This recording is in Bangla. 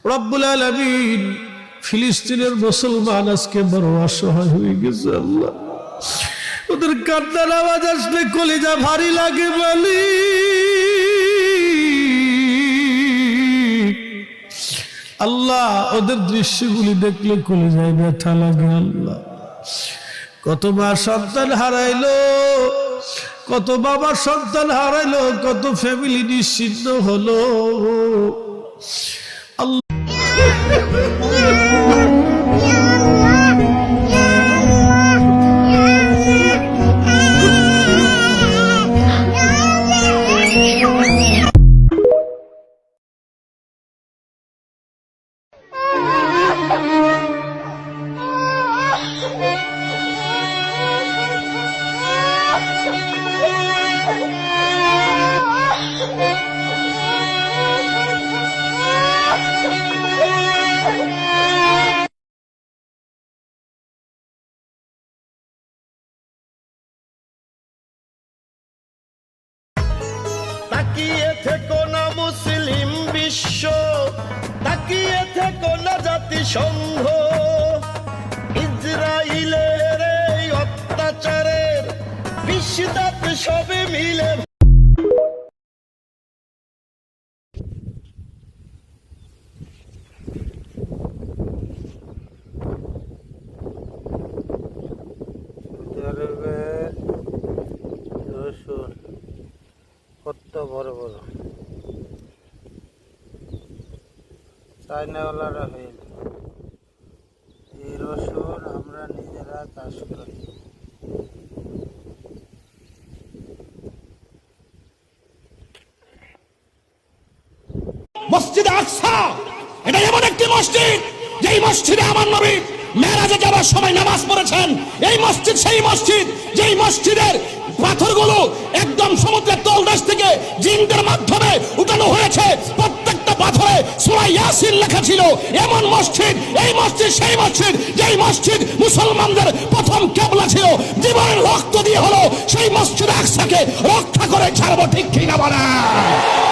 রব্বুল আলামিন ফিলিস্তিনের মুসলমান আজকে বড় অসহায় হয়ে গেছে। আল্লাহ, ওদের কান্নার আওয়াজ আসলে কলিজা ভারী লাগে বলি। আল্লাহ, ওদের দৃশ্যগুলি দেখলে কলিজায় ব্যথা লাগে। আল্লাহ, কত মা সন্তান হারাইলো, কত বাবা সন্তান হারাইলো, কত ফ্যামিলি নিশ্চিন্ন হলো। তাকিয়ে থেকো না মুসলিম বিশ্ব, তাকিয়ে থেকো না জাতিসংঘ, ইসরাইলের এই অত্যাচারের বিশ্বদাত সবে মিলে। কত বড় বড় চাইনাওয়ালারা হইল, এই রসুন আমরা নিজেরা চাষ করি। মসজিদে আকসা এটা এমন একটি মসজিদ, যেই মসজিদে আমার নবী মেরাজে যাওয়ার সময় নামাজ পড়েছেন। এই মসজিদ সেই মসজিদ যেই মসজিদের পাথরগুলো একদম সমুদ্রের তলদেশ থেকে জিনদের মাধ্যমে উঠানো হয়েছে। প্রত্যেকটা পাথরে সূরা ইয়াসিন লেখা ছিল। এমন মসজিদ, এই মসজিদ সেই মসজিদ যেই মসজিদ মুসলমানদের প্রথম কিবলা ছিল। জীবনের রক্ত দিয়ে হলো সেই মসজিদ আকসাকে রক্ষা করে ছাড়বো, ঠিক কিনা বলেন?